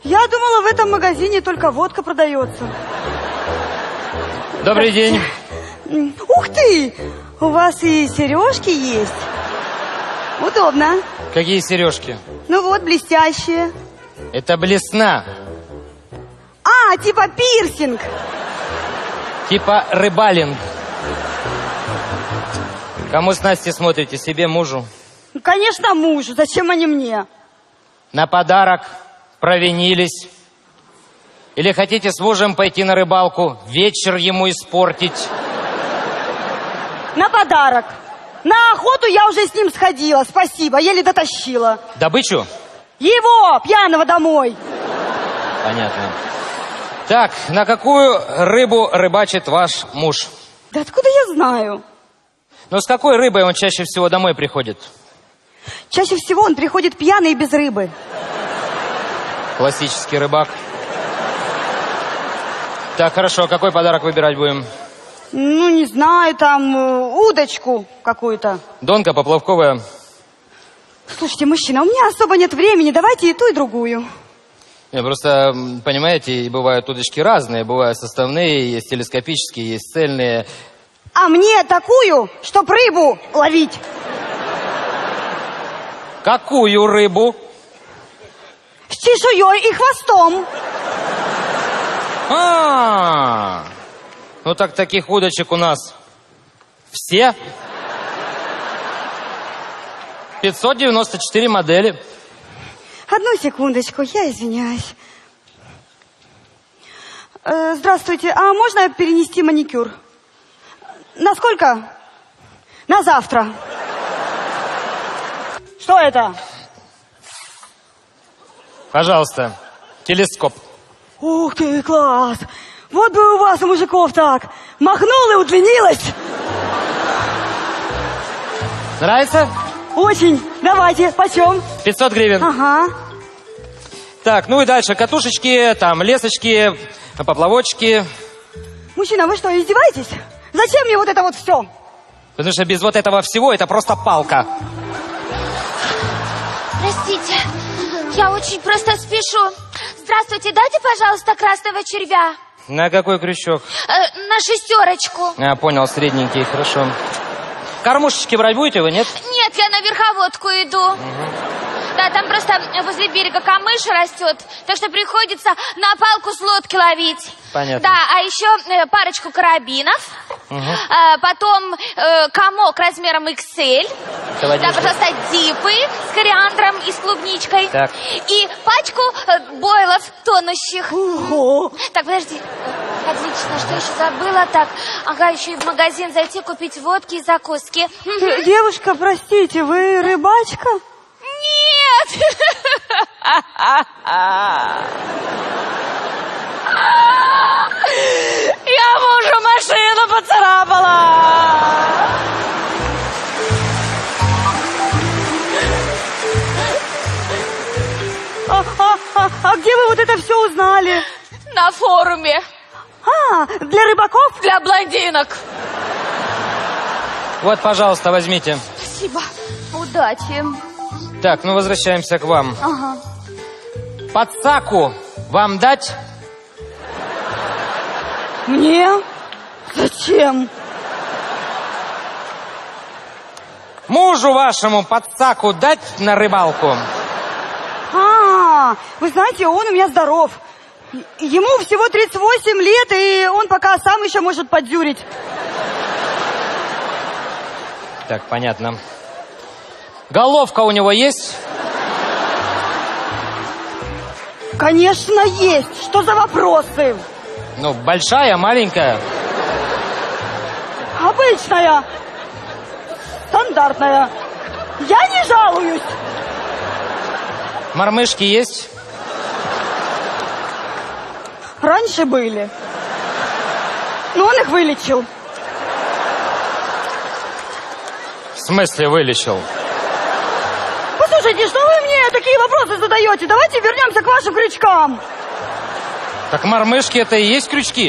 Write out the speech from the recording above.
Я думала, в этом магазине только водка продается. Добрый день. Ух ты! У вас и сережки есть. Удобно. Какие сережки? Ну вот, блестящие. Это блесна. А, типа пирсинг. Типа рыбалинг. Кому с Настей смотрите? Себе, мужу? Конечно, мужу. Зачем они мне? На подарок провинились? Или хотите с мужем пойти на рыбалку, вечер ему испортить? На подарок. На охоту я уже с ним сходила, спасибо, еле дотащила. Добычу? Его, пьяного, домой. Понятно. Так, на какую рыбу рыбачит ваш муж? Да откуда я знаю? Ну, с какой рыбой он чаще всего домой приходит? Чаще всего он приходит пьяный и без рыбы. Классический рыбак. Так, хорошо, какой подарок выбирать будем? Ну, не знаю, там, удочку какую-то. Донка, поплавковая. Слушайте, мужчина, у меня особо нет времени, давайте и ту, и другую. Не, просто, понимаете, бывают удочки разные. Бывают составные, есть телескопические, есть цельные. А мне такую, чтоб рыбу ловить. Какую рыбу? С чешуей и хвостом. Ну так таких удочек у нас все. 594 модели. Одну секундочку, я извиняюсь. Здравствуйте, а можно перенести маникюр? На сколько? На завтра. Что это? Пожалуйста, телескоп. Ух ты, класс! Вот бы у вас, у мужиков, так. Махнул и удлинилось. Нравится? Очень. Давайте, почем? 500 гривен. Ага. Так, ну и дальше катушечки, там лесочки, поплавочки. Мужчина, вы что, издеваетесь? Зачем мне вот это вот все? Потому что без вот этого всего это просто палка. Простите, я очень просто спешу. Здравствуйте, дайте, пожалуйста, красного червя. На какой крючок? На шестерочку. Понял, средненький, хорошо. Кормушечки брать будете вы, нет? Нет, я на верховодку иду. Да, там просто возле берега камыш растет, так что приходится на палку с лодки ловить. Понятно. Да, а еще парочку карабинов, потом комок размером XL, да, пожалуйста, дипы с кориандром и с клубничкой, так. И пачку бойлов тонущих. Ого. Так, подожди. Отлично, что еще забыла? Так, ага, еще и в магазин зайти, купить водки и закуски. Девушка, простите, вы рыбачка? Нет! Я мужу машину поцарапала! А где вы вот это все узнали? На форуме. Для рыбаков? Для блондинок. Вот, пожалуйста, возьмите. Спасибо. Удачи. Так, ну возвращаемся к вам. Ага. Подсаку вам дать? Мне? Зачем? Мужу вашему подсаку дать на рыбалку? Вы знаете, он у меня здоров. Ему всего 38 лет, и он пока сам еще может поддюрить. Так, понятно. Головка у него есть? Конечно, есть. Что за вопросы? Ну, большая, маленькая? Обычная. Стандартная. Я не жалуюсь. Мормышки есть? Раньше были. Но он их вылечил. В смысле вылечил? Послушайте, что вы мне такие вопросы задаете? Давайте вернемся к вашим крючкам. Так мормышки это и есть крючки?